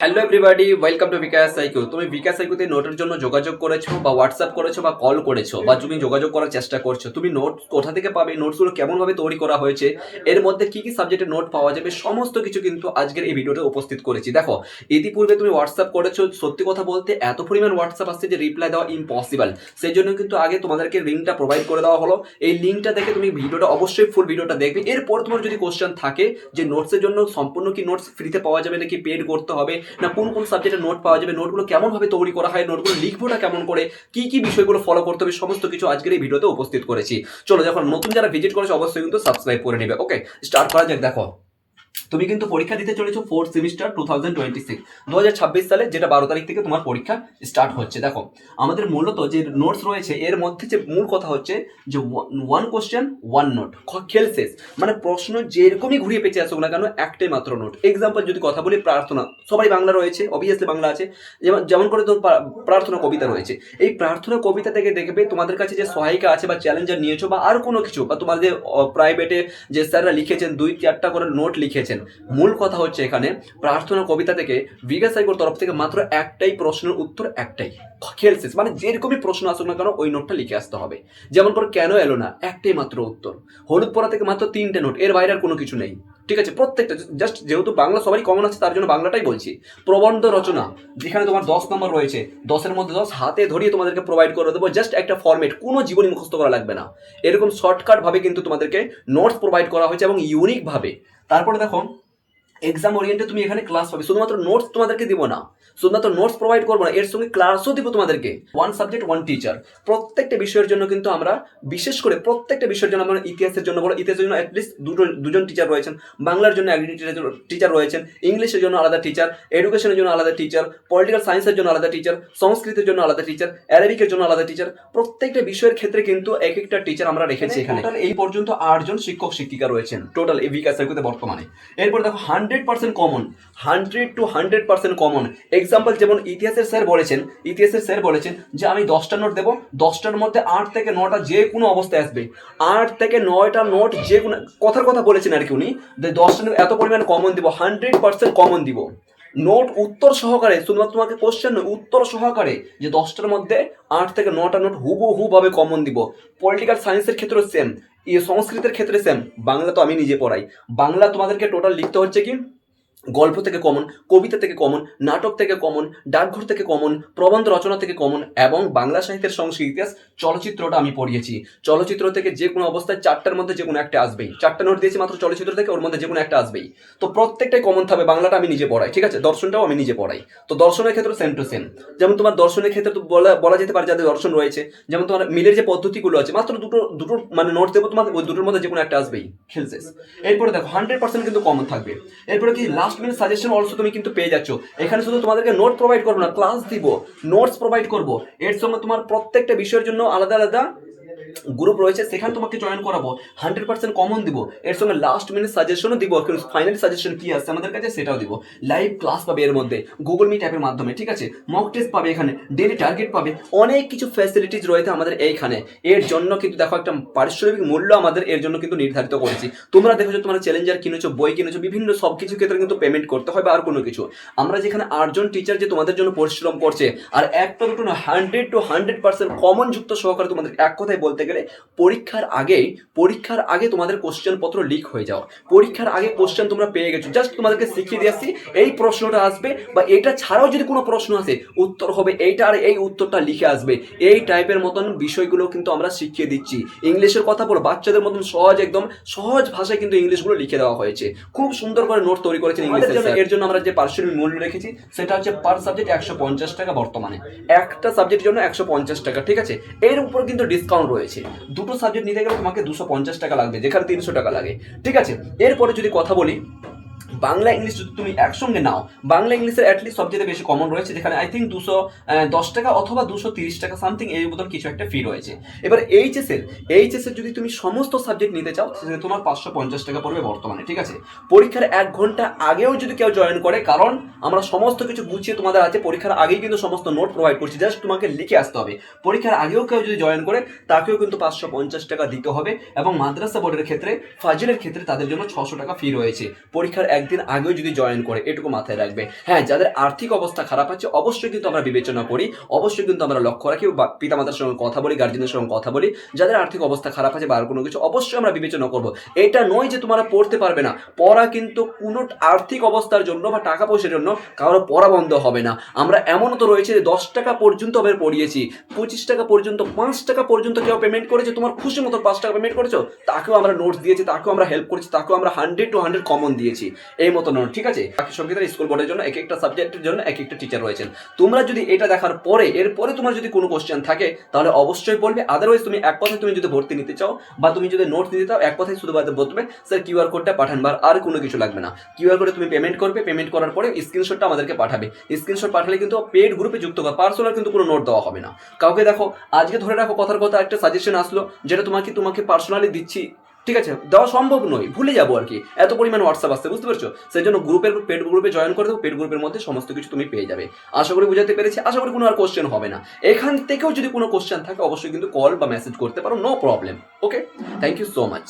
Hello everybody, welcome to Bikash psycho. তুমি বিকাশ সাইকোতে নোটের জন্য যোগাযোগ করেছো বা হোয়াটসঅ্যাপ করেছো বা কল করেছো বা তুমি যোগাযোগ করার চেষ্টা করছো। তুমি নোট কোথা থেকে পাবে, নোটসগুলো কেমনভাবে তৈরি করা হয়েছে, এর মধ্যে কি কি সাবজেক্টের নোট পাওয়া যাবে, সমস্ত কিছু কিন্তু আজকের এই ভিডিওতে উপস্থিত করেছি। দেখো, ইতিপূর্বে তুমি হোয়াটসঅ্যাপ করেছো, সত্যি কথা বলতে এত পরিমাণ হোয়াটসঅ্যাপ আসছে যে রিপ্লাই দেওয়া ইম্পসিবল। সেই জন্য কিন্তু আগে তোমাদেরকে লিঙ্কটা প্রোভাইড করে দেওয়া হলো। এই লিঙ্কটা দেখে তুমি ভিডিওটা অবশ্যই ফুল ভিডিওটা দেখবে। এরপর তোমার যদি কোশ্চেন থাকে যে নোটসের জন্য সম্পূর্ণ কি নোটস ফ্রিতে পাওয়া যাবে নাকি পেড করতে হবে, না কোন কোন সাবজেক্টের নোট পাওয়া যাবে, নোটগুলো কেমন ভাবে তৈরি করা হয়, নোটগুলো লিখবোটা কেমন করে, কি কি বিষয়গুলো ফলো করতে হবে, সমস্ত কিছু আজকের এই ভিডিওতে উপস্থিত করেছি। চলো, যখন নতুন যারা ভিজিট করেছে অবশ্যই কিন্তু সাবস্ক্রাইব করে নেবে। ওকে, স্টার্ট করা যাক। দেখো, তুমি কিন্তু পরীক্ষা দিতে চলেছো ফোর্থ সেমিস্টার 2026 সালে, যেটা 12 তারিখ থেকে তোমার পরীক্ষা স্টার্ট হচ্ছে। দেখো, আমাদের মূলত যে নোটস রয়েছে এর মধ্যে যে মূল কথা হচ্ছে যে ওয়ান কোশ্চেন ওয়ান নোট, খেল শেষ। মানে প্রশ্ন যেরকমই ঘুরিয়ে পেঁচে আসুক না কেন, একটাই মাত্র নোট। এক্সাম্পল যদি কথা বলি, প্রার্থনা, সবাই বাংলা রয়েছে, অবভিয়াসলি বাংলা আছে। যেমন যেমন করে তোর প্রার্থনা কবিতা রয়েছে, এই প্রার্থনা কবিতা থেকে দেখবে তোমাদের কাছে যে সহায়িকা আছে বা চ্যালেঞ্জার নিয়েছো বা আর কোনো কিছু, বা তোমার যে প্রাইভেটে যে স্যাররা লিখেছেন 2-4টা করে নোট লিখেছেন। মূল কথা হচ্ছে এখানে প্রার্থনা কবিতা থেকে বিকাশ সাইকোর তরফ থেকে মাত্র একটাই প্রশ্নের উত্তর, একটাই, খেল শেষ। মানে যেরকমই প্রশ্ন আসুক না কেন ওই নোটটা লিখে আসতে হবে। যেমন করে কেন এলো না, একটাই মাত্র উত্তর। হলুদ পড়া থেকে মাত্র 3টে নোট, এর বাইরে আর কোনো কিছু নেই। ঠিক আছে, প্রত্যেকটা জাস্ট যেহেতু বাংলা সবারই কমন আছে তার জন্য বাংলাটাই বলছি। প্রবন্ধ রচনা, যেখানে তোমার 10 নম্বর রয়েছে, 10-এর মধ্যে 10 হাতে ধরিয়ে তোমাদেরকে প্রোভাইড করে দেবো। জাস্ট একটা ফরম্যাট, কোনো জীবনী মুখস্থ করা লাগবে না। এরকম শর্টকাট ভাবে কিন্তু তোমাদেরকে নোটস প্রোভাইড করা হয়েছে এবং ইউনিক ভাবে। তারপরে দেখো, এক্সাম ওরিয়েন্টে তুমি এখানে ক্লাস পাবে, শুধুমাত্র নোটস তোমাদেরকে দিব না, শুধুমাত্র নোটস প্রোভাইড করবো না, এর সঙ্গে ক্লাসও দিব তোমাদেরকে। One subject one teacher. প্রত্যেকটা বিষয়ের জন্য কিন্তু আমরা, বিশেষ করে প্রত্যেকটা বিষয়ের জন্য আমরা, ইতিহাসের জন্য বলো, ইতিহাসের জন্য অ্যাটলিস্ট দুজন টিচার রয়েছেন, বাংলার জন্য একজন টিচার রয়েছেন, ইংলিশের জন্য আলাদা টিচার, এডুকেশনের জন্য আলাদা টিচার, পলিটিক্যাল সায়েন্সের জন্য আলাদা টিচার, সংস্কৃতের জন্য আলাদা টিচার, অ্যারাবিকের জন্য আলাদা টিচার। প্রত্যেকটা বিষয়ের ক্ষেত্রে কিন্তু এক একটা টিচার আমরা রেখেছি এখানে। এই পর্যন্ত 8জন শিক্ষক শিক্ষিকা রয়েছেন টোটাল এই বিকাশ সাইকোতে বর্তমানে। এরপর দেখো, 100% কমন, 100 to 100% কমন। এক্সাম্পল যেমন ইতিহাসের স্যার বলেছেন যে আমি 10টা নোট দেবো, 10টার মধ্যে 8 থেকে 9টা যে কোনো অবস্থায় আসবে। 8 থেকে 9টা নোট যে কোনো, কথার কথা বলেছেন আর কি উনি, যে 10টা নোট এত পরিমাণ কমন দিব, 100% কমন দিব। নোট উত্তর সহকারে, শুধুমাত্র তোমাকে কোশ্চেন নয়, উত্তর সহকারে, যে 10টার মধ্যে 8 থেকে 9টা নোট হুবহু ভাবে কমন দিব। পলিটিক্যাল সায়েন্সের ক্ষেত্রে সেম, সংস্কৃতের ক্ষেত্রে সেম। বাংলা তো আমি নিজে পড়াই, বাংলা তোমাদেরকে টোটাল লিখতে হচ্ছে কি, গল্প থেকে কমন, কবিতা থেকে কমন, নাটক থেকে কমন, ডাকঘর থেকে কমন, প্রবন্ধ রচনা থেকে কমন, এবং বাংলা সাহিত্যের সংস্কৃত ইতিহাস, চলচ্চিত্রটা আমি পড়িয়েছি। চলচ্চিত্র থেকে যে কোনো অবস্থায় 4টার মধ্যে যে কোনো একটা আসবেই। 4টা নোট দিয়েছি মাত্র চলচ্চিত্র থেকে, ওর মধ্যে যে কোনো একটা আসবেই। তো প্রত্যেকটাই কমন থাকবে। বাংলাটা আমি নিজে পড়াই, ঠিক আছে, দর্শনটাও আমি নিজে পড়াই। তো দর্শনের ক্ষেত্রে সেম টু সেম। যেমন তোমার দর্শনের ক্ষেত্রে তো বলা যেতে পারে যাদের দর্শন রয়েছে, যেমন তোমার মিলের যে পদ্ধতিগুলো আছে, মাত্র দুটো দুটো মানে নোট দেবো তোমার, ওই দুটোর মধ্যে যে কোনো একটা আসবেই, খেল শেষ। এরপরে দেখো, 100% কিন্তু কমন থাকবে। এরপরে কি, লাস্ট মিনিট সাজেশন অলসো তুমি কিন্তু পেয়ে যাচ্ছ এখানে। শুধু তোমাদেরকে নোট প্রোভাইড করবো না, ক্লাস দিব, নোটস প্রোভাইড করবো। এর সঙ্গে তোমার প্রত্যেকটা বিষয়ের জন্য আলাদা আলাদা গ্রুপ রয়েছে, সেখানে তোমাকে জয়েন করাবো, 100% কমন দিব। এর সঙ্গে লাস্ট মিনিট সাজেশনও দিব, ফাইনাল সাজেশন কি আসছে আমাদের কাছে সেটাও দিব। লাইভ ক্লাস পাবে এর মধ্যে, গুগল মিট অ্যাপের মাধ্যমে, ঠিক আছে, মক টেস্ট পাবে এখানে, ডেলি টার্গেট পাবে, অনেক কিছু ফ্যাসিলিটিস রয়েছে আমাদের এইখানে। এর জন্য কিন্তু দেখো, একটা পারিশ্রমিক মূল্য আমাদের এর জন্য কিন্তু নির্ধারিত করেছি। তোমরা দেখেছো, তোমরা চ্যালেঞ্জার কিনেছো, বই কিনেছো, বিভিন্ন সব কিছু ক্ষেত্রে কিন্তু পেমেন্ট করতে হয় বা আর কোনো কিছু। আমরা যেখানে 8জন টিচার যে তোমাদের জন্য পরিশ্রম করছে, আর একটা দুটো না, 100 to 100% কমন যুক্ত সহকারে তোমাদের, এক কথায় বলতে গেলে পরীক্ষার আগে তোমাদের কোশ্চেন পত্র লিক হয়ে যাও, পরীক্ষার আগে কোশ্চেন তোমরা পেয়ে গেছো, জাস্ট তোমাদেরকে শিখিয়ে দিয়ে আসছি এই প্রশ্নটা আসবে, বা এটা ছাড়াও যদি কোনো প্রশ্ন আসে উত্তর হবে এইটা, আর এই উত্তরটা লিখে আসবে। এই টাইপের মতন বিষয়গুলো কিন্তু আমরা শিখিয়ে দিচ্ছি। ইংলিশের কথা বলো, বাচ্চাদের মতন সহজ, একদম সহজ ভাষায় কিন্তু ইংলিশগুলো লিখে দেওয়া হয়েছে। খুব সুন্দর করে নোট তৈরি করেছেন ইংলিশের জন্য। এর জন্য আমরা যে পারিশ্রমিক মূল্য রেখেছি সেটা হচ্ছে পার সাবজেক্ট 150 টাকা বর্তমানে, একটা সাবজেক্টের জন্য 150 টাকা, ঠিক আছে। এর উপর কিন্তু ডিসকাউন্ট রয়েছে, দুটো সাবজেক্ট নিতে গেলে তোমাকে 250 টাকা লাগবে, যেখানে 300 টাকা লাগে, ঠিক আছে। এরপরে যদি কথা বলি, বাংলা ইংলিশ যদি তুমি একসঙ্গে নাও, বাংলা ইংলিশের অ্যাটলিস্ট সবচেয়ে বেশি কমন রয়েছে, যেখানে আই থিঙ্ক 210 টাকা অথবা 230 টাকা সামথিং এই মতন কিছু একটা ফি রয়েছে। এবার এইচএসের যদি তুমি সমস্ত সাবজেক্ট নিতে চাও সেটা তোমার 550 টাকা পড়বে বর্তমানে, ঠিক আছে। পরীক্ষার 1 ঘন্টা আগেও যদি কেউ জয়েন করে, কারণ আমরা সমস্ত কিছু গুছিয়ে তোমাদের আছে, পরীক্ষার আগেই কিন্তু সমস্ত নোট প্রোভাইড করছি, জাস্ট তোমাকে লিখে আসতে হবে। পরীক্ষার আগেও কেউ যদি জয়েন করে তাকেও কিন্তু 550 টাকা দিতে হবে। এবং মাদ্রাসা বোর্ডের ক্ষেত্রে, ফাজিলের ক্ষেত্রে তাদের জন্য 600 টাকা ফি রয়েছে। পরীক্ষার 1 একদিন আগেও যদি জয়েন করে, এটুকু মাথায় রাখবে। হ্যাঁ, যাদের আর্থিক অবস্থা খারাপ আছে অবশ্যই কিন্তু আমরা বিবেচনা করি, অবশ্যই কিন্তু আমরা লক্ষ্য রাখি বা পিতামাতার সঙ্গে কথা বলি, গার্জেনের সঙ্গে কথা বলি। যাদের আর্থিক অবস্থা খারাপ আছে বা আর কোনো কিছু অবশ্যই আমরা বিবেচনা করব। এটা নয় যে তোমরা পড়তে পারবে না, পড়া কিন্তু কোনো আর্থিক অবস্থার জন্য বা টাকা পয়সার জন্য কারো পড়া বন্ধ হবে না। আমরা এমনও তো রয়েছে যে 10 টাকা পর্যন্ত আমরা পড়িয়েছি, 25 টাকা পর্যন্ত, 5 টাকা পর্যন্ত কেউ পেমেন্ট করেছে, তোমার খুশি মতো 5 টাকা পেমেন্ট করেছো, তাকেও আমরা নোটস দিয়েছি, তাকেও আমরা হেল্প করেছি, তাকেও আমরা 100 to 100 কমন দিয়েছি, এই মতো নোট। ঠিক আছে, বাকি সংগীতের স্কুল বোর্ডের জন্য এক একটা সাবজেক্টের জন্য এক একটা টিচার রয়েছেন। তোমরা যদি এটা দেখার পরে এরপরে তোমার যদি কোনো কোশ্চেন থাকে তাহলে অবশ্যই বলবে। আদারওয়াইজ তুমি এক কথায় তুমি যদি ভর্তি নিতে চাও বা তুমি যদি নোটস নিতে চাও, এক কথায় শুধু বলবে স্যার কিউআর কোডটা পাঠান, আর কোনো কিছু লাগবে না। কিউআর কোডে তুমি পেমেন্ট করবে, পেমেন্ট করার পরে স্ক্রিনশটটা আমাদেরকে পাঠাবে। স্ক্রিনশট পাঠালে কিন্তু পেড গ্রুপে যুক্ত করা, পার্সোনাল কিন্তু কোনো নোট দেওয়া হবে না কাউকে। দেখো আজকে ধরে রাখো কথার কথা একটা সাজেশন আসলো যেটা তোমাকে পার্সোনালি দিচ্ছি, ঠিক আছে, দেওয়া সম্ভব নয়, ভুলে যাবো আর কি, এত পরিমাণ হোয়াটসঅ্যাপ আসছে, বুঝতে পারছো? সেই জন্য পেড গ্রুপে জয়েন করে দেবো, পেড গ্রুপের মধ্যে সমস্ত কিছু তুমি পেয়ে যাবে। আশা করি বুঝাতে পেরেছি, আশা করি কোনো আর কোশ্চেন হবে না। এখান থেকেও যদি কোনো কোশ্চেন থাকে অবশ্যই কিন্তু কল বা মেসেজ করতে পারো, no problem. Okay, thank you so much.